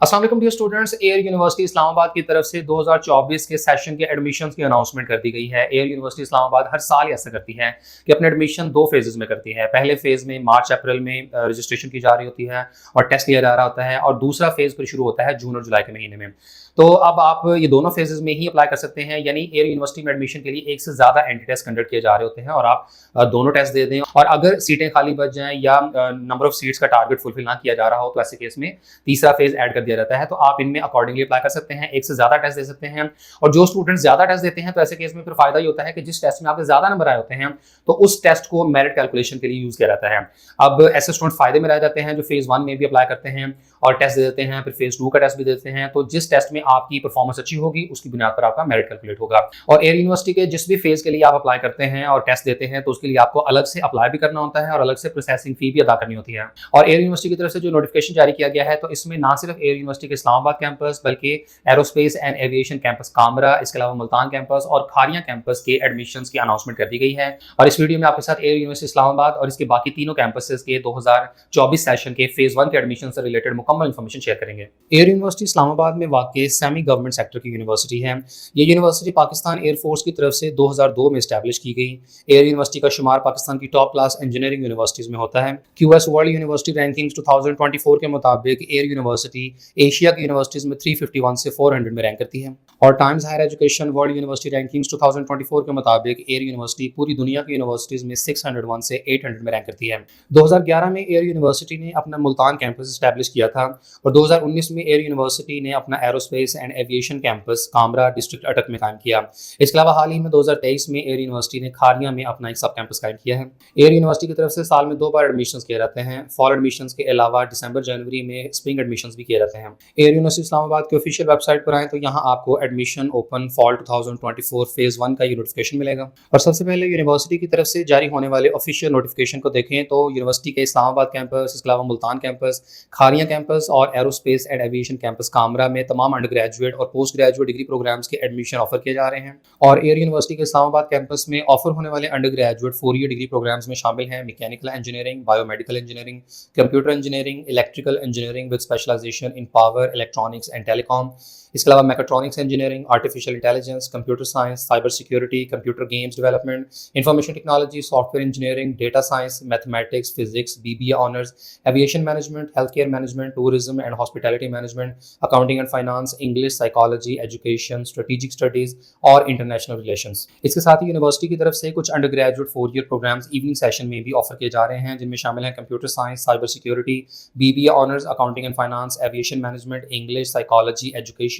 अस्सलाम वालेकुम dear students. Air university Islamabad की तरफ से 2024 के सेशन के एडमिशन्स की अनाउंसमेंट कर दी गई है। एयर यूनिवर्सिटी इस्लामाबाद हर साल ऐसा करती है कि अपने एडमिशन दो फेजेस में करती है। पहले फेज में मार्च अप्रैल में रजिस्ट्रेशन की जा रही होती है और टेस्ट लिया जा रहा होता है, और दूसरा फेज फिर शुरू होता है जून और जुलाई के महीने में। तो अब आप ये दोनों फेजेस में ही अप्लाई कर सकते हैं, यानी एयर यूनिवर्सिटी में एडमिशन के लिए एक से ज़्यादा एंट्री टेस्ट कंडक्ट किए जा रहे होते हैं और आप दोनों टेस्ट दे दें। और अगर सीटें खाली बच जाएं या नंबर ऑफ सीट्स का टारगेट फुलफिल ना किया जा रहा हो तो ऐसे केस में तीसरा फेज ऐड कर दिया जाता है। तो आप इनमें अकॉर्डिंगली अप्लाई कर सकते हैं, एक से ज्यादा टेस्ट दे सकते हैं। और जो स्टूडेंट्स ज्यादा टेस्ट देते हैं तो ऐसे केस में फिर फायदा ये होता है कि जिस टेस्ट में आपके ज्यादा नंबर आए होते हैं तो उस टेस्ट को मेरिट कैलकुलेशन के लिए यूज किया जाता है। अब ऐसे स्टूडेंट फायदे में रह जाते हैं जो फेज 1 में भी अप्लाई करते हैं और टेस्ट दे देते हैं, फिर फेज 2 का टेस्ट भी देते हैं। तो जिस टेस्ट में आपकी परफॉर्मेंस अच्छी होगी उसकी बुनियाद पर आपका मेरिट कैलकुलेट होगा। और एयर यूनिवर्सिटी के जिस भी फेज के लिए आप अप्लाई करते हैं और टेस्ट देते हैं तो उसके लिए आपको अलग से अप्लाई भी करना होता है और अलग से प्रोसेसिंग फी भी अदा करनी होती है। और एयर यूनिवर्सिटी की तरफ से जो नोटिफिकेशन जारी किया गया है तो इसमें ना सिर्फ एयर यूनिवर्सिटी के इस्लामाबाद कैंपस बल्कि aerospace and aviation campus Kamra, इसके अलावा मुल्तान कैंपस और खारिया कैंपस के एडमिशंस की अनाउंसमेंट कर दी गई है। और इस वीडियो में आपके साथ एयर यूनिवर्सिटी इस्लामाबाद और इसके बाकी तीनों कैंपसेस के 2024 सेशन के फेज 1 के एडमिशन से रिलेटेड मुकम्मल इन्फॉर्मेशन शेयर करेंगे। एयर यूनिवर्सिटी इस्लामाबाद में वाक़ सेमी गवर्नमेंट सेक्टर की यूनिवर्सिटी है। ये यूनिवर्सिटी पाकिस्तान एयरफोर्स की तरफ से 2002 में इस्टेब्लिश की गई। एयर यूनिवर्सिटी का शुमार पाकिस्तान की टॉप क्लास इंजीनियरिंग यूनिवर्सिटीज़ में होता है। क्यूएस वर्ल्ड यूनिवर्सिटी रैंकिंग्स 2024 के मुताबिक एयर यूनिवर्सिटी एशिया की यूनिवर्सिटीज़ में 351 से 400 में रैंक करती है। और Times Higher Education World University Rankings 2024 के मुताबिक एयर यूनिवर्सिटी पूरी दुनिया की यूनिवर्सिटीज़ में 601 से 800 में रैंक करती है। 2011 में एयर यूनिवर्सिटी ने अपना मुल्तान कैंपस इस्टेब्लिश किया था और 2019 में एयर यूनिवर्सिटी ने अपना aerospace and aviation campus Kamra district अटक में कायम किया। इसके अलावा हाल ही में 2023 में एयर यूनिवर्सिटी ने खारिया में अपना एक सब कैंपस कायम किया है। एयर यूनिवर्सिटी की तरफ से साल में 2 बार एडमिशन किए जाते हैं। फॉल एडमिशन के अलावा दिसंबर जनवरी में स्प्रिंग एडमिशन भी किए जाते हैं। एयर यूनिवर्सिटी इस्लामाबाद की ऑफिशियल वेबसाइट पर आए तो यहाँ आपको एडमिशन ओपन फॉल 2024 फेज 1 का नोटिफिकेशन मिलेगा। और सबसे पहले यूनिवर्सिटी की तरफ से जारी होने वाले ऑफिशियल नोटिफिकेशन को देखें तो यूनिवर्सिटी के इस्लामाबाद कैंपस, इसके अलावा मुल्तान कैंपस, खारिया कैंपस और aerospace and aviation campus Kamra में तमाम अंडर ग्रेजुएट और पोस्ट ग्रेजुएट डिग्री प्रोग्राम्स के एडमिशन ऑफर किए जा रहे हैं। और एयर यूनिवर्सिटी के इस्लामाबाद कैंपस में ऑफर होने वाले under graduate 4 year degree programmes में शामिल हैं mechanical engineering, biomedical engineering, computer engineering, electrical engineering with specialisation in power, electronics and telecom. इसके अलावा mechatronics engineering, artificial intelligence, computer science, cyber security, computer games development, information technology, software engineering, data science, mathematics, physics, BBA honours, aviation management, health care management, tourism and hospitality management, accounting and finance, English, psychology, education, strategic studies और international relations. इसके साथ ही university की तरफ से कुछ under graduate 4 year programmes evening session में भी ऑफर किए जा रहे हैं, जिनमें शामिल हैं computer science, cyber security, BBA honours, accounting and finance, aviation management, English, psychology, education,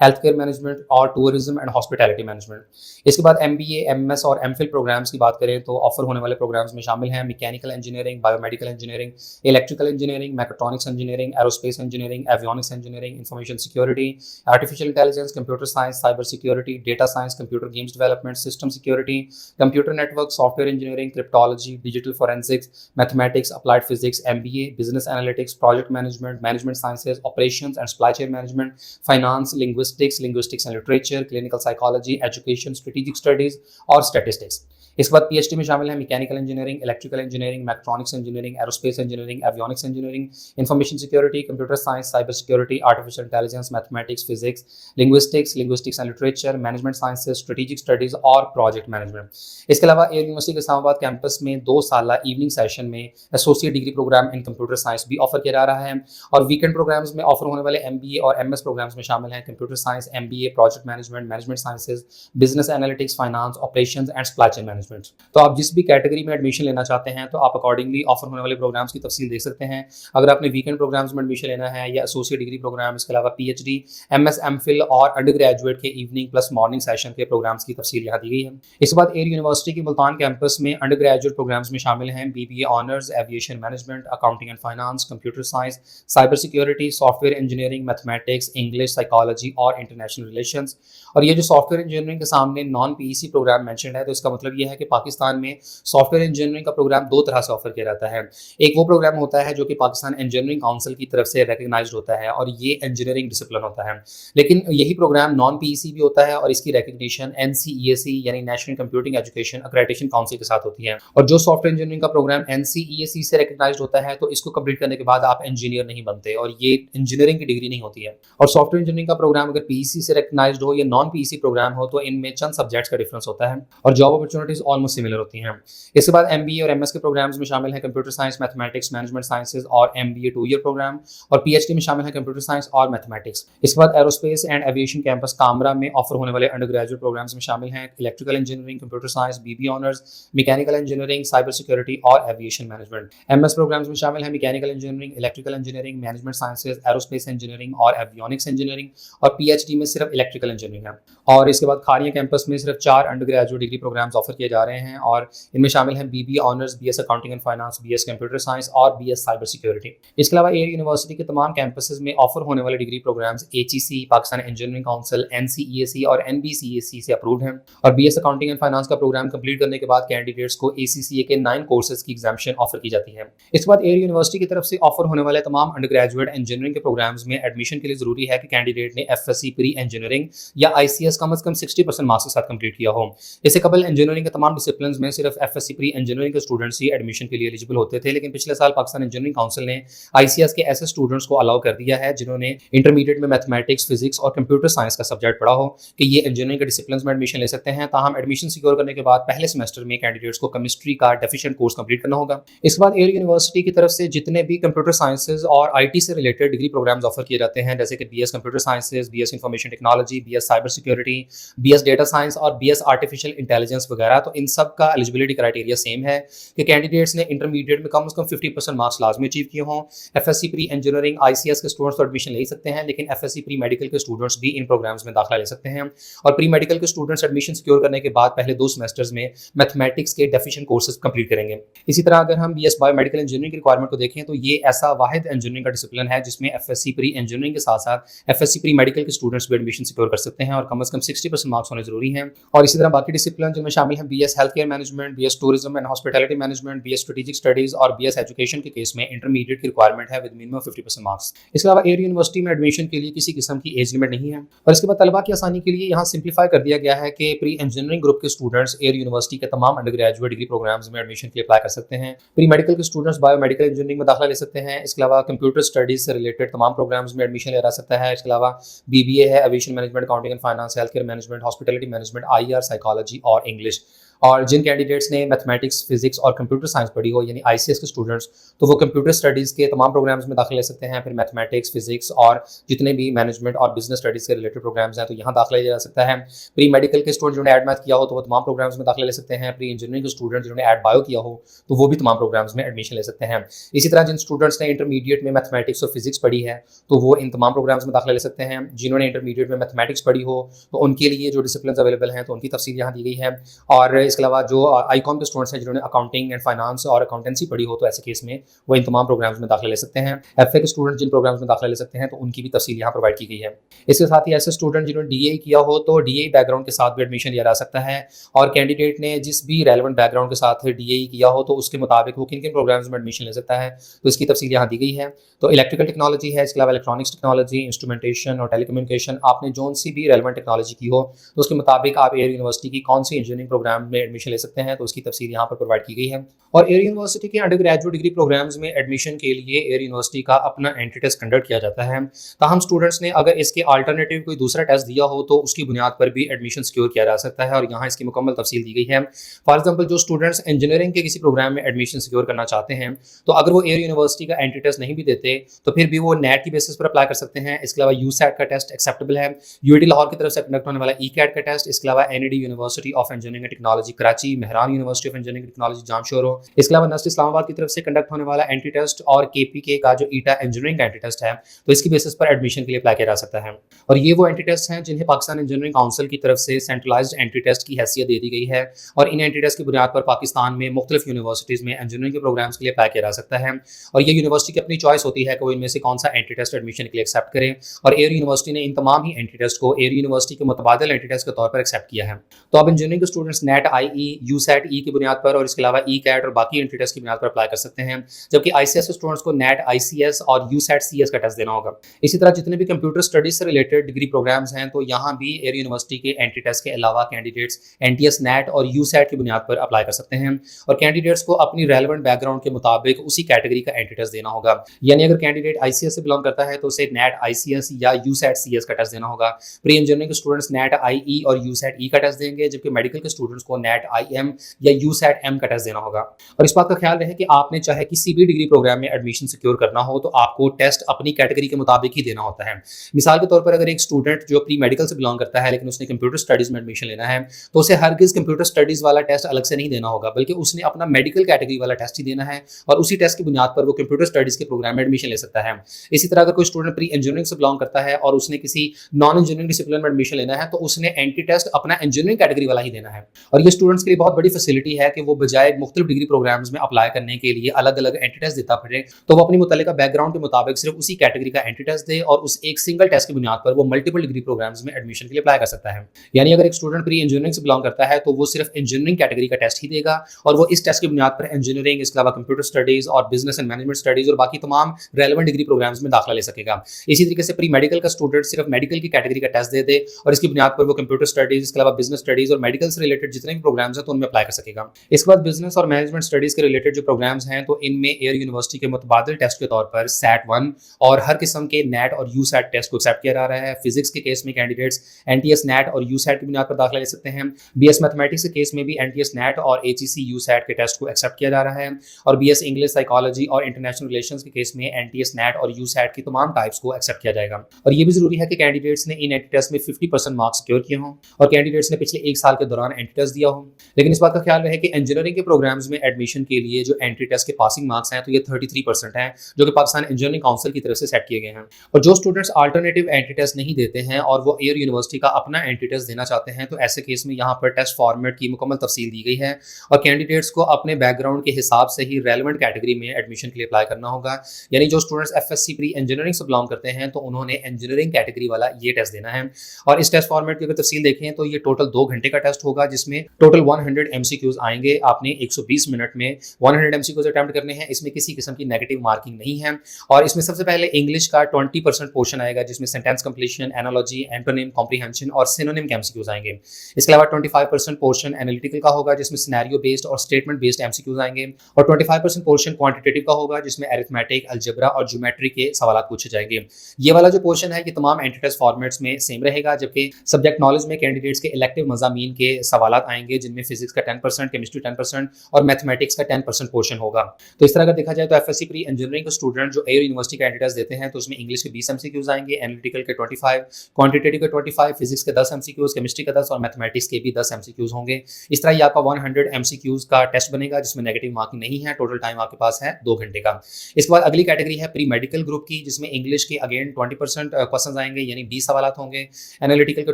health care management और टूरिज्म एंड हॉस्पिटैलिटी मैनेजमेंट। इसके बाद एमबीए, एमएस और एमफिल प्रोग्राम्स की बात करें तो ऑफर होने वाले प्रोग्राम्स में शामिल हैं mechanical engineering, biomedical engineering, electrical engineering, mechatronics engineering, aerospace engineering, avionics engineering, information security, artificial intelligence, computer science, cyber security, data science, computer games development, system security, computer network, software engineering, cryptology, digital forensics, mathematics, applied physics, MBA, business analytics, project management, management sciences, operations and supply chain management, finance, linguistics and literature, clinical psychology, education, strategic studies और statistics. इसके बाद PhD में शामिल है mechanical engineering, electrical engineering, mechatronics engineering, aerospace engineering, avionics engineering, information security, computer science, cyber security, artificial intelligence, mathematics, physics, linguistics and literature, management sciences, strategic studies और project management. इसके अलावा air university के Islamabad campus में 2 साल evening session में associate degree programme in computer science भी offer किया जा रहा है। और वीकेंड प्रोग्राम्स में ऑफर होने वाले एमबीए और एमएस प्रोग्राम्स में शामिल हैं computer science, MBA, project management, management sciences, business analytics, finance, operations and supply chain management. तो आप जिस भी कैटेगरी में एडमिशन लेना चाहते हैं तो आप अकॉर्डिंगली ऑफर होने वाले प्रोग्राम्स की तफसील देख सकते हैं। अगर आपने वीकेंड प्रोग्राम्स में एडमिशन लेना है या एसोसिएट डिग्री प्रोग्राम, इसके अलावा पीएचडी, एमएस, एमफिल और अंडर ग्रेजुएट के इवनिंग प्लस मॉर्निंग सेशन के प्रोग्राम्स की तफसील यहाँ दी गई है। इसके बाद एयर यूनिवर्सिटी की मुल्तान कैंपस में अंडर ग्रेजुएट प्रोग्राम्स में शामिल हैं BBA honours, aviation management, accounting and finance, computer science, cyber security, software engineering, mathematics, English, psychology और इंटरनेशनल रिलेशंस। और ये जो सॉफ्टवेयर इंजीनियरिंग के सामने नॉन पीईसी प्रोग्राम मेंशन्ड है तो इसका मतलब ये यह है कि पाकिस्तान में सॉफ्टवेयर इंजीनियरिंग का प्रोग्राम दो तरह से ऑफर किया जाता है। एक वो प्रोग्राम होता है जो कि पाकिस्तान इंजीनियरिंग काउंसिल की तरफ से रिकग्नाइज्ड होता है और ये इंजीनियरिंग डिसिप्लिन होता है। लेकिन यही प्रोग्राम नॉन पीईसी भी होता है और इसकी रिकग्निशन एनसीईएसी यानी national computing education accreditation council के साथ होती है। और जो सॉफ्टवेयर इंजीनियरिंग का प्रोग्राम एनसीईएसी से रिकग्नाइज्ड होता है तो इसको कंप्लीट करने के बाद आप इंजीनियर नहीं बनते और ये इंजीनियरिंग की डिग्री नहीं होती है। और सॉफ्टवेयर इंजीनियरिंग का प्रोग्राम अगर पीईसी से रिकग्नाइज्ड हो या नॉन पीईसी प्रोग्राम हो तो इनमें चंद सब्जेक्ट्स का डिफरेंस होता है और जॉब अपॉर्चुनिटीज ऑलमोस्ट सिमिलर होती हैं। इसके बाद एमबीए और एमएस के प्रोग्राम्स में शामिल है computer science, mathematics, management sciences और एमबीए 2 ईयर प्रोग्राम। और पीएचडी में शामिल है कंप्यूटर साइंस और मैथमेटिक्स। इसके बाद aerospace and aviation campus Kamra में ऑफर होने वाले अंडर ग्रेजुएट प्रोग्राम्स में शामिल हैं electrical engineering, computer science, BB honours, mechanical engineering, cyber security और एविएशन मैनेजमेंट। एमएस प्रोग्राम्स में शामिल है mechanical engineering, electrical engineering, management sciences, aerospace engineering और एवियोनिक्स इंजीनियरिंग। और पीएचडी में सिर्फ इलेक्ट्रिकल इंजीनियरिंग है। और इसके बाद खालिया कैंपस में सिर्फ 4 under graduate degree programmes offer किए जा रहे हैं और इनमें शामिल हैं BB honours, BS accounting and finance, BS computer science और बीएस साइबर सिक्योरिटी। इसके अलावा एयर यूनिवर्सिटी के तमाम कैंपसेस में ऑफर होने वाले degree programmes HEC, Pakistan engineering council, NCEAC और एनबीसीएसी से अप्रूव्ड हैं। और बीएस अकाउंटिंग एंड फाइनेंस का प्रोग्राम कंप्लीट करने के बाद कैंडिडेट्स को एसीसीए के 9 कोर्सेज की एग्जामिशन ऑफर की जाती है। इसके बाद एयर यूनिवर्सिटी की तरफ से ऑफर होने वाले तमाम अंडर ग्रेजुएट इंजीनियरिंग के प्रोग्राम्स में एडमिशन के लिए जरूरी है कि कैंडिडेट ने एफएससी प्री इंजीनियरिंग या आईसीएस कम से कम 60% मार्क्स के साथ कंप्लीट किया हो। इससे कबल इंजीनियरिंग के तमाम डिसिप्लिन में सिर्फ एफएससी प्री इंजीनियरिंग के स्टूडेंट्स ही एडमिशन के लिए एलिजिबल होते थे, लेकिन पिछले साल पाकिस्तान इंजीनियरिंग काउंसिल ने आईसीएस के ऐसे स्टूडेंट्स को अलाउ कर दिया है जिन्होंने इंटरमीडिएट में मैथमेटिक्स, फिजिक्स और कंप्यूटर साइंस का सब्जेक्ट पढ़ा हो कि ये इंजीनियरिंग के डिसिप्लिन में एडमिशन ले सकते हैं। ताहम एडमिशन सिक्योर करने के बाद पहले सेमेस्टर में कैंडिडेट्स को केमिस्ट्री का डेफिशिएंट कोर्स कंप्लीट करना होगा। इसके बाद एयर यूनिवर्सिटी की तरफ से जितने भी कंप्यूटर साइंसेज और आईटी से रिलेटेड डिग्री प्रोग्राम्स ऑफर किए जाते हैं, जैसे कि BS computer sciences, BS information technology, BS cyber security, BS data science और बीएस आर्टिफिशियल इंटेलिजेंस वगैरह, तो इन सब का एलिजिबिलिटी क्राइटेरिया सेम है कि कैंडिडेट्स ने इंटरमीडिएट में कम से कम 50% मार्क्स लाजमी अचीव किए हों। एफएससी प्री इंजीनियरिंग आईसीएस के स्टूडेंट्स तो एडमिशन ले ही सकते हैं, लेकिन एफएससी प्री मेडिकल के स्टूडेंट्स भी इन प्रोग्राम्स में दाखिला ले सकते हैं। और प्री मेडिकल के स्टूडेंट्स एडमिशन सिक्योर करने के बाद पहले 2 सेमेस्टर्स में मैथमेटिक्स के डेफिशिएंट कोर्सेज कंप्लीट करेंगे। इसी तरह अगर हम बीएस बायोमेडिकल इंजीनियरिंग की रिक्वायरमेंट को देखें तो ये ऐसा वाहिद इंजीनियरिंग का डिसिप्लिन है जिसमें एफएससी प्री इंजीनियरिंग के साथ साथ एफएससी प्री मेडिकल के स्टूडेंट्स भी एडमिशन सिक्योर कर सकते हैं और कम से कम 60% मार्क्स होने जरूरी हैं। और इसी तरह बाकी डिसिप्लिन जिनमें शामिल हैं BS health care management, BS tourism and hospitality management, BS strategic studies और बीएस एजुकेशन के केस में इंटरमीडिएट की रिक्वायरमेंट है विद मिनिमम 50% मार्क्स। इसके अलावा एयर यूनिवर्सिटी में एडमिशन के लिए किसी किस्म की एज लिमिट नहीं है। और इसके बाद तलबा की आसानी के लिए यहाँ सिंप्लीफाई कर दिया गया है कि प्री इंजीनियरिंग ग्रुप के स्टूडेंट्स एयर यूनिवर्सिटी के तमाम अंडर ग्रेजुएट डिग्री प्रोग्राम्स में एडमिशन के लिए अप्लाई कर सकते हैं। प्री मेडिकल के स्टूडेंट्स बायोमेडिकल इंजीनियरिंग में दाखिला ले सकते हैं। इसके अलावा कंप्यूटर स्टडीज से रिलेटेड तमाम प्रोग्राम्स में एडमिशन लिया जा सकता है। इसके अलावा बीबीए है, aviation management, accounting and finance, health care management, hospitality management, IR, psychology और इंग्लिश। और जिन कैंडिडेट्स ने मैथमेटिक्स, फिजिक्स और कंप्यूटर साइंस पढ़ी हो यानी आईसीएस के स्टूडेंट्स, तो वो कंप्यूटर स्टडीज़ के तमाम प्रोग्राम्स में दाखिला ले सकते हैं। फिर मैथमेटिक्स, फिजिक्स और जितने भी मैनेजमेंट और बिजनेस स्टडीज़ के रिलेटेड प्रोग्राम्स हैं तो यहाँ दाखिला लिया जा सकता है। प्री मेडिकल के स्टूडेंट जिन्होंने ऐड मैथ किया हो तो वो तमाम प्रोग्राम्स में दाखिला ले सकते हैं। प्री इंजीनियरिंग के स्टूडेंट जिन्होंने ऐड बायो किया हो तो वो भी तमाम प्रोग्राम्स में एडमिशन ले सकते हैं। इसी तरह जिन स्टूडेंट्स ने इंटरमीडिएट में मैथमेटिक्स और फिजिक्स पढ़ी है तो वो इन तमाम प्रोग्राम्स में दाखिला ले सकते हैं। जिन्होंने इंटरमीडिएट में मैथमेटिक्स पढ़ी हो तो उनके लिए जो डिसिप्लिन अवेलेबल हैं तो उनकी तफसील यहाँ दी गई है। और इसके अलावा जो आईकॉम के स्टूडेंट्स हैं जिन्होंने अकाउंटिंग एंड फाइनेंस और अकाउंटेंसी पढ़ी हो तो ऐसे केस में वो इन तमाम प्रोग्राम्स में दाखिला ले सकते हैं। एफए के स्टूडेंट जिन प्रोग्राम्स में दाखिला ले सकते हैं तो उनकी भी तफसील यहाँ प्रोवाइड की गई है। इसके साथ ही ऐसे स्टूडेंट जिन्होंने डीए किया हो तो डीए बैकग्राउंड के साथ भी एडमिशन लिया जा सकता है। और कैंडिडेट ने जिस भी रेलेवेंट बैकग्राउंड के साथ डीए किया हो तो उसके मुताबिक वो किन किन प्रोग्राम्स में एडमिशन ले सकता है तो इसकी तफसील यहाँ दी गई है। तो इलेक्ट्रिकल टेक्नोलॉजी है, इसके अलावा इलेक्ट्रॉनिक्स टेक्नोलॉजी, इंस्ट्रूमेंटेशन और टेलीकम्युनिकेशन, आपने जो सी भी रेलेवेंट टेक्नोलॉजी की हो तो उसके मुताबिक आप एयर यूनिवर्सिटी की कौन सी इंजीनियरिंग प्रोग्राम में एडमिशन ले सकते हैं तो उसकी तफसील यहाँ पर प्रोवाइड की गई है। और एयर यूनिवर्सिटी के अंडर ग्रेजुएट डिग्री प्रोग्राम्स में एडमिशन के लिए एयर यूनिवर्सिटी का अपना एंट्री टेस्ट कंडक्ट किया जाता है। ताहम स्टूडेंट्स ने अगर इसके अल्टरनेटिव कोई दूसरा टेस्ट दिया हो तो उसकी बुनियाद पर भी एडमिशन सिक्योर किया जा सकता है और यहाँ इसकी मुकम्मल तफसील दी गई है। फॉर एग्जाम्पल जो स्टूडेंट्स इंजीनियरिंग के किसी प्रोग्राम में एडमिशन सिक्योर करना चाहते हैं तो अगर वो एयर यूनिवर्सिटी का एंट्री टेस्ट नहीं भी देते तो फिर भी वो नेट की बेसिस पर अप्लाई कर सकते हैं। इसके अलावा यूसैट का टेस्ट एक्सेप्टेबल है। यूआईटी लाहौर की तरफ से कंडक्ट होने वाला ईकैट का टेस्ट, इसके अलावा NED university of engineering and technology Karachi, Mehran university of engineering and technology Jamshoro, इसके अलावा नस्ट इस्लामाबाद की तरफ से कंडक्ट होने वाला एंट्री टेस्ट और केपीके का जो ईटा इंजीनियरिंग का एंट्री टेस्ट है तो इसकी बेसिस पर एडमिशन के लिए अप्लाई किया जा सकता है। और ये वो एंट्री टेस्ट हैं जिन्हें पाकिस्तान इंजीनियरिंग काउंसिल की तरफ से सेंट्रलाइज्ड एंट्री टेस्ट की हैसियत दे दी गई है। और इन एंट्री टेस्ट की बुनियाद पर पाकिस्तान में मुख्तलिफ यूनिवर्सिटीज़ में इंजीनियरिंग के प्रोग्राम्स के लिए अप्लाई किया जा सकता है। और ये यूनिवर्सिटी की अपनी चॉइस होती है कि वो इनमें से कौन सा एंट्री टेस्ट एडमिशन के लिए एक्सेप्ट करें। और एयर यूनिवर्सिटी ने इन तमाम ही एंट्री टेस्ट को एयर यूनिवर्सिटी के मुतबादिल एंट्री टेस्ट के तौर पर एक्सेप्ट किया है। तो अब इंजीनियरिंग के स्टूडेंट्स नेट, आई यूसेट ई की बुनियाद पर और इसके अलावा ई कैट और बाकी एंट्री टेस्ट की बुनियाद पर अप्लाई कर सकते हैं, जबकि ICS स्टूडेंट्स को नेट ICS और यूसेट CS का टेस्ट देना होगा। इसी तरह जितने भी कंप्यूटर स्टडीज से रिलेटेड डिग्री प्रोग्राम्स हैं तो यहाँ भी एयर यूनिवर्सिटी के एंट्री टेस्ट के अलावा कैंडिडेट्स NTS नेट और यूसेट की बुनियाद पर अप्लाई कर सकते हैं और कैंडिडेट्स को अपनी रेलेवेंट बैकग्राउंड के मुताबिक उसी कैटेगरी का एंट्री टेस्ट देना होगा। यानी अगर कैंडिडेट ICS से बिलोंग करता है तो उसे नेट ICS या यूसेट CS का टेस्ट देना होगा। प्री इंजीनियरिंग के स्टूडेंट्स नेट IE और यूसेट ई का टेस्ट देंगे, जबकि मेडिकल के स्टूडेंट्स को नेट IM या यूसेट M का टेस्ट देना होगा। और इस बात का ख्याल रहे कि आपने चाहे किसी भी डिग्री प्रोग्राम में एडमिशन सिक्योर करना हो तो आपको टेस्ट अपनी कैटेगरी के मुताबिक ही देना होता है। मिसाल के तौर पर अगर एक स्टूडेंट जो प्री मेडिकल से बिलोंग करता है लेकिन उसने कंप्यूटर स्टडीज में एडमिशन लेना है तो उसे हरगिज कंप्यूटर स्टडीज वाला टेस्ट अलग से नहीं देना होगा, बल्कि उसने अपना मेडिकल कैटेगरी वाला टेस्ट ही देना है और उसी टेस्ट की बुनियाद पर वो कंप्यूटर स्टडीज के प्रोग्राम में एडमिशन ले सकता है। इसी तरह अगर कोई स्टूडेंट प्री इंजीनियरिंग से बिलोंग करता है और उसने किसी नॉन इंजीनियरिंग डिसिप्लिन में एडमिशन लेना है तो उसने एंट्री टेस्ट अपना इंजीनियरिंग कैटेगरी वाला ही देना है। और ये स्टूडेंट्स के लिए बहुत बड़ी फैसिलिटी है कि वो बजाय मुख्तलिफ डिग्री प्रोग्राम्स में अप्लाई करने के लिए अलग अलग एंट्री टेस्ट देता फिरे तो वो अपनी मुतल्लिका बैकग्राउंड के मुताबिक सिर्फ उसी कैटेगरी का एंट्री टेस्ट दे और उस एक सिंगल टेस्ट की बुनियाद पर वो मल्टीपल डिग्री प्रोग्राम्स में एडमिशन के लिए अप्लाई कर सकता है। यानी अगर एक स्टूडेंट प्री इंजीनियरिंग से बिलोंग करता है तो वो सिर्फ इंजीनियरिंग कैटेगरी का टेस्ट ही देगा और वो इस टेस्ट की बुनियाद पर इंजीनियरिंग, इसके अलावा कंप्यूटर स्टडीज और बिजनेस एंड मैनेजमेंट स्टडीज और बाकी तमाम रेलेवेंट डिग्री प्रोग्राम्स में दाखिला ले सकेगा। इसी तरीके से प्री मेडिकल का स्टूडेंट सिर्फ मेडिकल की कैटेगरी का टेस्ट दे दे और इसकी बुनियाद पर वो कंप्यूटर स्टडीज, इसके अलावा बिजनेस स्टडीज और मेडिकल से रिलेटेड जितने भी प्रोग्राम्स हैं तो उनमें अप्लाई कर सकेगा। इसके बाद बिजनेस और मैनेजमेंट स्टडीज के रिलेटेड जो प्रोग्राम्स हैं तो इनमें एयर यूनिवर्सिटी के मुतबादिल टेस्ट के तौर पर SAT-1 और हर किस्म के नेट और यूसेट टेस्ट को एक्सेप्ट किया जा रहा है। फिजिक्स के केस में कैंडिडेट्स NTS नेट और यूसेट की बुनियाद पर दाखिला ले सकते हैं। BS मैथमेटिक्स के केस में भी NTS नेट और HEC यूसेट के टेस्ट को एक्सेप्ट किया जा रहा है और BS इंग्लिश, साइकोलॉजी और इंटरनेशनल रिलेशंस के केस में NTS नेट और यूसेट की तमाम टाइप्स को एक्सेप्ट किया जाएगा। और ये भी जरूरी है कि कैंडिडेट्स ने इन एंट्री टेस्ट में 50% मार्क्स सिक्योर किए हों और कैंडिडेट्स ने पिछले एक साल के दौरान एंट्री टेस्ट दिया हो। लेकिन इस बात का ख्याल रहे कि इंजीनियरिंग के प्रोग्राम्स में एडमिशन के लिए जो एंट्री टेस्ट के पासिंग मार्क्स हैं तो ये 33% हैं, जो कि पाकिस्तान इंजीनियरिंग काउंसिल की तरफ से सेट किए गए हैं। और जो स्टूडेंट्स अल्टरनेटिव एंट्री टेस्ट नहीं देते हैं और वो एयर यूनिवर्सिटी का अपना एंट्री टेस्ट देना चाहते हैं तो ऐसे केस में यहाँ पर टेस्ट फॉर्मेट की मुकम्मल तफसील दी गई है और कैंडिडेट्स को अपने बैकग्राउंड के हिसाब से ही रेलेवेंट कैटेगरी में एडमिशन के लिए अप्लाई करना होगा। यानी जो स्टूडेंट्स FSC प्री इंजीनियरिंग से बिलोंग करते हैं तो उन्होंने इंजीनियरिंग कैटेगरी वाला ये टेस्ट देना है। और इस टेस्ट फॉर्मेट की अगर तफसील देखें तो ये टोटल 2 घंटे का टेस्ट होगा जिसमें टोटल 100 MCQs आएंगे। आपने 120 मिनट में 100 MCQs अटेम्प्ट करने हैं। इसमें किसी किस्म की नेगेटिव मार्किंग नहीं है और इसमें सबसे पहले इंग्लिश का 20% पोर्शन आएगा जिसमें sentence completion, analogy, antonym, comprehension और सिनोनिम के MCQs आएंगे। इसके अलावा 25% पोर्शन एनालिटिकल का होगा जिसमें सिनेरियो बेस्ड और स्टेटमेंट बेस्ड MCQs आएंगे और 25% पोर्शन क्वांटिटेटिव का होगा जिसमें अरिथमेटिक, अलजेब्रा और ज्योमेट्री के सवाल पूछे जाएंगे। ये वाला जो पोर्शन है ये तमाम एंट्री टेस्ट फॉर्मेट्स में सेम रहेगा, जबकि सब्जेक्ट नॉलेज में कैंडिडेट्स के इलेक्टिव मज़ामीन के सवाल आएंगे जिनमें फिजिक्स का 10%, केमिस्ट्री 10% और मैथमेटिक्स का 10% पोर्शन होगा। तो इस तरह अगर देखा जाए तो FSC प्री इंजीनियरिंग के स्टूडेंट जो एयर यूनिवर्सिटी का एंट्री टेस्ट देते हैं तो उसमें इंग्लिश के 20 MCQs आएंगे, एनालिटिकल के 25, क्वांटिटेटिव के 25, फिजिक्स के 10 MCQs, केमिस्ट्री के 10 और मैथमेटिक्स के भी 10 MCQs होंगे। इस तरह ये आपका 100 MCQs का टेस्ट बनेगा जिसमें नेगेटिव मार्किंग नहीं है। टोटल टाइम आपके पास है 2 घंटे का। इसके बाद अगली कैटेगरी है प्री मेडिकल ग्रुप की जिसमें इंग्लिश के अगेन 20% क्वेश्चन आएंगे यानी 20 सवाल होंगे, एनालिटिकल के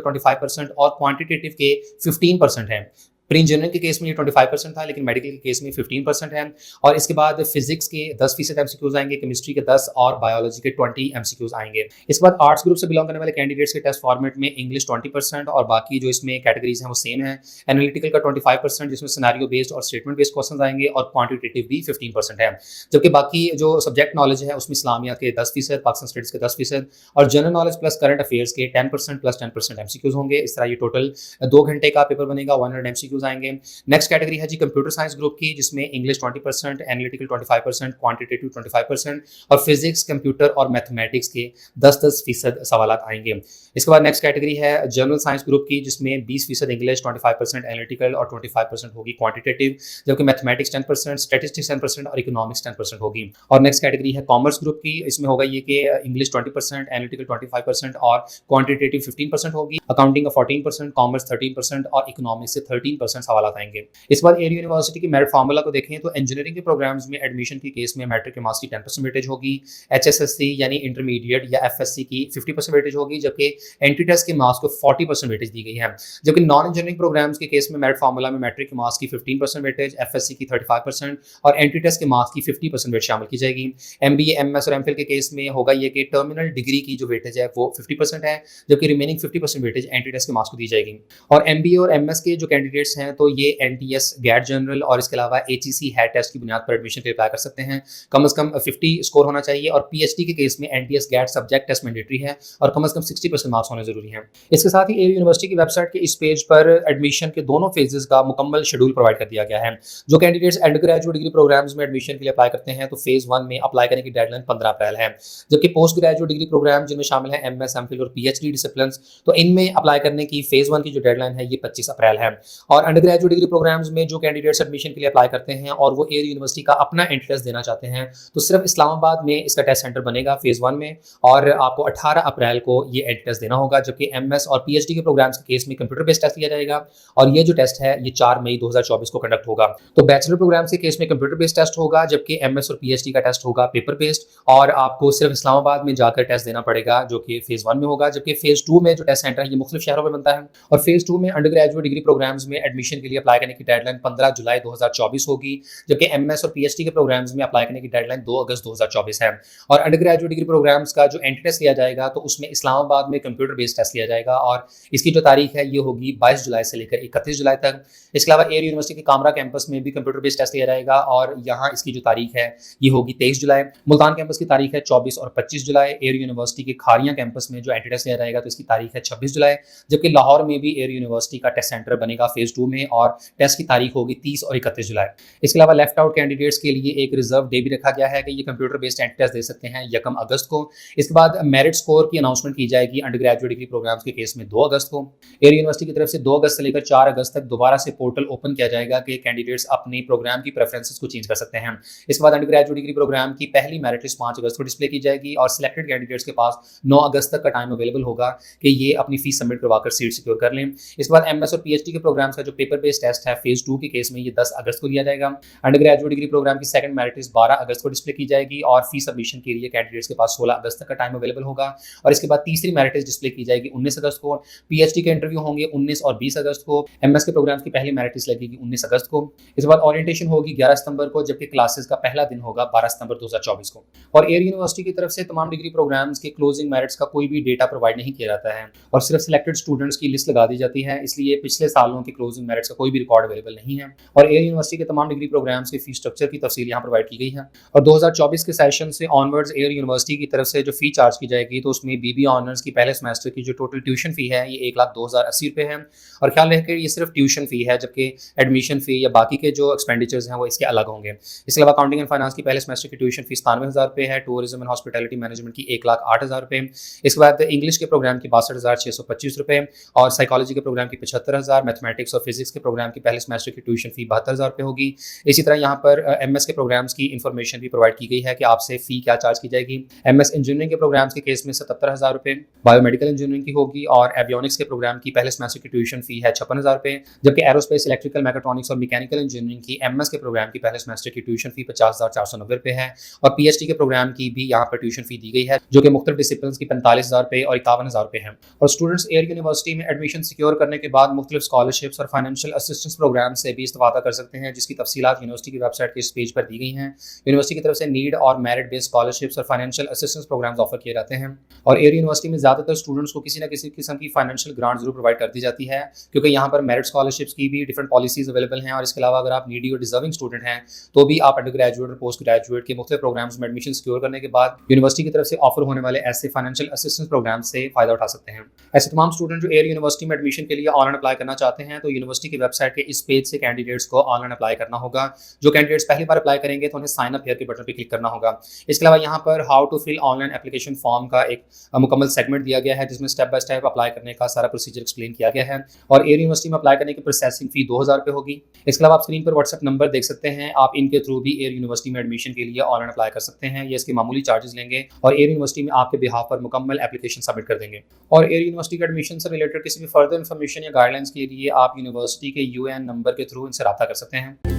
25% और क्वांटिटेटिव के 15% है। प्री इंजीनियरिंग के केस में ये 25% था लेकिन मेडिकल के केस में 15% है। और इसके बाद फिजिक्स के 10% MCQs आएंगे, केमिस्ट्री के 10 और बायोलॉजी के 20 MCQs आएंगे। इसके बाद आर्ट्स ग्रुप से बिलोंग करने वाले कैंडिडेट्स के टेस्ट फॉर्मेट में इंग्लिश 20% और बाकी जो इसमें कैटेगरीज हैं वो सेम है। एनालिटिकल का 25% जिसमें सिनेरियो बेस्ड और स्टेटमेंट बेस्ड क्वेश्चन आएंगे और क्वांटिटेटिव भी 15% है। जबकि बाकी जो सब्जेक्ट नॉलेज है उसमें इस्लामियात के 10%, पाकिस्तान स्टडीज के 10% और general knowledge plus current affairs के 10% प्लस 10% MCQs होंगे। इस तरह ये टोटल 2 घंटे का पेपर बनेगा, 100 MCQs आएंगे। नेक्स्ट कैटेगरी है जी कंप्यूटर साइंस ग्रुप की जिसमें इंग्लिश 20%, एनालिटिकल 25%, क्वांटिटेटिव 25% और फिजिक्स, कंप्यूटर और मैथमेटिक्स के 10% सवाल आएंगे। इसके बाद नेक्स्ट कैटेगरी है जनरल साइंस ग्रुप की जिसमें 20% इंग्लिश, 25% एनालिटिकल और 25% होगी क्वांटिटेटिव, जबकि मैथमेटिक्स 10%, स्टैटिस्टिक्स 10% और इकोनॉमिक्स 10% होगी। और नेक्स्ट कैटेगरी है कॉमर्स ग्रुप की, इसमें होगा ये कि इंग्लिश 20%, एनालिटिकल 25% और क्वांटिटेटिव 15% होगी, अकाउंटिंग का 14%, कॉमर्स 13% और इकोनॉमिक्स से 13% सवाल आएंगे। इस बार एयर यूनिवर्सिटी की मेरिट फार्मूला को देखें तो इंजीनियरिंग के प्रोग्राम्स में एडमिशन के केस में मैट्रिक के मार्क्स की 10% वेटेज होगी, HSSC यानी इंटरमीडिएट या FSC की 50% वेटेज होगी, जबकि एंट्री टेस्ट के मार्क्स को 40% वेटेज दी गई है। जबकि नॉन इंजीनियरिंग प्रोग्राम्स के केस में मेरिट फार्मूला में मैट्रिक के मार्क्स की 15% वेटेज, FSC की 35% और एंट्री टेस्ट के मार्क्स की 50% वेट शामिल की जाएगी। MBA, MS और MPhil के केस में होगा ये कि टर्मिनल डिग्री की जो वेटेज है वो 50% है, जबकि रिमेनिंग 50% वेटेज एंट्री टेस्ट के मार्क्स को दी जाएगी। और MBA और MS के जो कैंडिडेट्स कैंडिडेट्स हैं तो ये NTS गैट जनरल और इसके अलावा HEC हैट टेस्ट की बुनियाद पर एडमिशन के लिए अप्लाई कर सकते हैं। कम से कम 50 स्कोर होना चाहिए और PhD के केस में NTS GAT subject test mandatory है और कम से कम 60% मार्क्स होने जरूरी हैं। इसके साथ ही एयर यूनिवर्सिटी की वेबसाइट के इस पेज पर एडमिशन के दोनों फेजेस का मुकम्मल शेड्यूल प्रोवाइड कर दिया गया है। जो candidates under graduate degree programmes में एडमिशन के लिए अप्लाई करते हैं तो फेज 1 में अप्लाई करने की डेडलाइन 15 अप्रैल है, जबकि पोस्ट ग्रेजुएट डिग्री प्रोग्राम जिनमें शामिल है MS, MPhil और PhD डिसिप्लिन, तो इनमें अप्लाई करने की फेज 1 की जो डेडलाइन है ये 25 अप्रैल है। और अंडर ग्रेजुएट डिग्री प्रोग्राम्स में जो कैंडिडेट्स एडमिशन के लिए अप्लाई करते हैं और वो एयर यूनिवर्सिटी का अपना एंट्री टेस्ट देना चाहते हैं तो सिर्फ इस्लामाबाद में इसका टेस्ट सेंटर बनेगा फेज 1 में और आपको 18 अप्रैल को ये एंट्री टेस्ट देना होगा, जबकि MS और PhD के प्रोग्राम्स के केस में कंप्यूटर बेस्ड टेस्ट लिया जाएगा और ये जो टेस्ट है ये 4 मई 2024 को कंडक्ट होगा। तो बैचलर प्रोग्राम्स के केस में कंप्यूटर बेस्ड टेस्ट होगा, जबकि MS और PhD का टेस्ट होगा पेपर बेस्ड और आपको सिर्फ इस्लामाबाद में जाकर टेस्ट देना पड़ेगा जो कि फेज 1 में होगा, जबकि फेज 2 में जो टेस्ट सेंटर है ये मुख्तलिफ शहरों में बनता है। और फेज 2 में अंडर ग्रेजुएट डिग्री प्रोग्राम्स में एडमिशन के लिए अप्लाई करने की डेडलाइन 15 जुलाई 2024 होगी, जबकि MS और PhD के प्रोग्राम्स में अप्लाई करने की डेडलाइन 2 अगस्त 2024 है। और अंडर ग्रेजुएट डिग्री प्रोग्राम्स का जो एंट्री टेस्ट लिया जाएगा तो उसमें इस्लामाबाद में कंप्यूटर बेस्ड टेस्ट लिया जाएगा और इसकी जो तारीख है ये होगी 22 जुलाई से लेकर 31 जुलाई तक। इसके अलावा एयर यूनिवर्सिटी के कामरा कैंपस में भी कंप्यूटर बेस्ड टेस्ट लिया जाएगा और यहाँ इसकी जो तारीख है ये होगी 23 जुलाई। मुल्तान कैंपस की तारीख है 24 और 25 जुलाई। एयर यूनिवर्सिटी के खारिया कैंपस में जो एंट्री टेस्ट लिया जाएगा तो इसकी तारीख है 26 जुलाई, जबकि लाहौर में भी एयर यूनिवर्सिटी का टेस्ट सेंटर बनेगा फेज 2 में और टेस्ट की तारीख होगी 30 और 31 जुलाई। इसके अलावा लेफ्ट आउट कैंडिडेट्स के लिए एक रिजर्व डे भी रखा गया है कि ये कंप्यूटर बेस्ड एंट्री टेस्ट दे सकते हैं 1 अगस्त को। इसके बाद मेरिट स्कोर की अनाउंसमेंट की जाएगी अंडर ग्रेजुएट डिग्री प्रोग्राम्स के केस में 2 अगस्त को। एयर यूनिवर्सिटी की तरफ से 2 अगस्त से लेकर 4 अगस्त तक दोबारा से पोर्टल ओपन किया जाएगा कि कैंडिडेट्स अपने प्रोग्राम की प्रेफरेंसेस को चेंज कर सकते हैं। इसके बाद अंडर ग्रेजुएट डिग्री प्रोग्राम की पहली मेरिट लिस्ट 5 अगस्त को डिस्प्ले की जाएगी और सिलेक्टेड कैंडिडेट्स के पास 9 अगस्त तक का टाइम अवेलेबल होगा कि ये अपनी फीस सबमिट करवाकर सीट सिक्योर कर लें। इसके बाद MS और PhD के प्रोग्राम्स का जो पेपर बेस्ड टेस्ट है फेज 2 के केस में ये 10 अगस्त को लिया जाएगा। अंडर ग्रेजुएट डिग्री प्रोग्राम की सेकंड मेरिट लिस्ट 12 अगस्त को डिस्प्ले की जाएगी और फी सबमिशन के लिए कैंडिडेट्स के पास 16 अगस्त तक का टाइम अवेलेबल होगा। और इसके बाद तीसरी मेरिट लिस्ट डिस्प्ले की जाएगी 19 अगस्त को। PhD के इंटरव्यू होंगे 19 और 20 अगस्त को। MS के प्रोग्राम्स की पहली मेरिट लिस्ट लगेगी 19 अगस्त को। इसके बाद ओरिएंटेशन होगी 11 सितंबर को, जबकि क्लासेस का पहला दिन होगा 12 सितंबर 2024 को। और एयर यूनिवर्सिटी की तरफ से तमाम डिग्री प्रोग्राम्स के क्लोजिंग मेरिट्स का कोई भी डेटा प्रोवाइड नहीं किया जाता है और सिर्फ सिलेक्टेड स्टूडेंट्स की लिस्ट लगा दी जाती है, इसलिए पिछले सालों के क्लोजिंग मेरिट्स का कोई भी रिकॉर्ड अवेलेबल नहीं है। और एयर यूनिवर्सिटी के तमाम डिग्री प्रोग्राम्स के फी स्ट्रक्चर की तफसील यहाँ प्रोवाइड की गई है। और 2024 के सेशन से ऑनवर्ड्स एयर यूनिवर्सिटी की तरफ से जो फी चार्ज की जाएगी तो उसमें BBA ऑनर्स की पहले सेमेस्टर की जो टोटल ट्यूशन फी है ये 1,02,080 रुपये है। और ख्याल रखें ये सिर्फ ट्यूशन फी है, जबकि एडमिशन फी या बाकी के जो एक्सपेंडिचर्स हैं वो इसके अलग होंगे। इसके अलावा अकाउंटिंग एंड फाइनेंस की पहले सेमेस्टर की ट्यूशन फीस 97,000 रुपये है। टूरिज्म एंड हॉस्पिटैलिटी मैनेजमेंट की 1,08,000 रुपये। इसके बाद इंग्लिश के प्रोग्राम की 62,625 रुपये और साइकोलॉजी के प्रोग्राम की 75,000। मैथमेटिक्स और फिजिक्स के प्रोग्राम की पहले सेमेस्टर की ट्यूशन फी 72,000 रुपये होगी। इसी तरह यहाँ पर MS के प्रोग्राम्स की इन्फॉर्मेशन भी प्रोवाइड की गई है कि आपसे फी क्या चार्ज की जाएगी। MS इंजीनियरिंग के प्रोग्राम्स के केस में 77,000 रुपये, बायोमेडिकल इंजीनियरिंग की होगी और एवियोनिक्स के प्रोग्राम की पहले सेमेस्टर की ट्यूशन फी है 56,000 रुपये, जबकि एरोस्पेस, इलेक्ट्रिकल, मैकेट्रॉनिक्स और मैकेनिकल इंजीनियरिंग की MS के प्रोग्राम की पहले सेमेस्टर की ट्यूशन फी 50,490 रुपये है। और PhD के प्रोग्राम की भी यहाँ पर ट्यूशन फी दी गई है जो कि मुख्तलिफ डिसिप्लिन की 45,000 रुपये और 51,000 रुपये है। और स्टूडेंट्स एयर यूनिवर्सिटी में एडमिशन सिक्योर करने के बाद मुख्तलिफ स्कॉलरशिप्स और फाइनेंशियल असिस्टेंस प्रोग्राम से भी इस्तेफादा कर सकते हैं, जिसकी तफसीलात यूनिवर्सिटी की वेबसाइट के इस पेज पर दी गई हैं। यूनिवर्सिटी की तरफ से नीड और मेरिट बेस्ड स्कॉलरशिप्स और फाइनेंशियल असिस्टेंस प्रोग्राम्स ऑफर किए जाते हैं। और एयर यूनिवर्सिटी में ज़्यादातर स्टूडेंट्स को किसी न किसी किस्म की फाइनेंशियल ग्रांट जरूर प्रोवाइड कर दी जाती है, क्योंकि यहाँ पर मेरिट स्कॉलरशिप्स की भी डिफरेंट पॉलिसीज अवेलेबल हैं। और इसके अलावा अगर आप नीडी और डिजर्विंग स्टूडेंट हैं तो भी आप अंडर ग्रेजुएट और पोस्ट ग्रेजुएट के मुख्तलिफ प्रोग्राम्स में एडमिशन सिक्योर करने के बाद यूनिवर्सिटी की तरफ से ऑफर होने वाले ऐसे फाइनेंशियल असिस्टेंस प्रोग्राम से फायदा उठा सकते हैं। ऐसे तमाम स्टूडेंट जो एयर यूनिवर्सिटी में एडमिशन के लिए ऑनलाइन अप्लाई करना चाहते हैं तो यूनिवर्सिटी की वेबसाइट के इस पेज से कैंडिडेट्स को ऑनलाइन अप्लाई करना होगा। जो कैंडिडेट्स पहली बार अप्लाई करेंगे तो उन्हें साइन अप हियर के बटन पर क्लिक करना होगा। इसके अलावा यहाँ पर how to fill online application form का एक मुकम्मल सेगमेंट दिया गया है, जिसमें स्टेप बाय स्टेप अप्लाई करने का सारा प्रोसीजर एक्सप्लेन किया गया है। और एयर यूनिवर्सिटी में अप्लाई करने की प्रोसेसिंग फी 2,000 रुपये होगी। इसके अलावा आप स्क्रीन पर व्हाट्सएप नंबर देख सकते हैं, आप इनके थ्रू भी एयर यूनिवर्सिटी में एडमिशन के लिए ऑनलाइन अप्लाई कर सकते हैं। ये इसके मामूली चार्जेस लेंगे और एयर यूनिवर्सिटी में आपके बिहाफ पर मुकम्मल एप्लीकेशन सबमिट कर देंगे। और एयर यूनिवर्सिटी के एडमिशन से रिलेटेड किसी भी फर्दर इन्फॉर्मेशन या गाइडलाइंस के लिए आप यूनिवर्सिटी के UN नंबर के थ्रू इनसे रब्ता कर सकते हैं।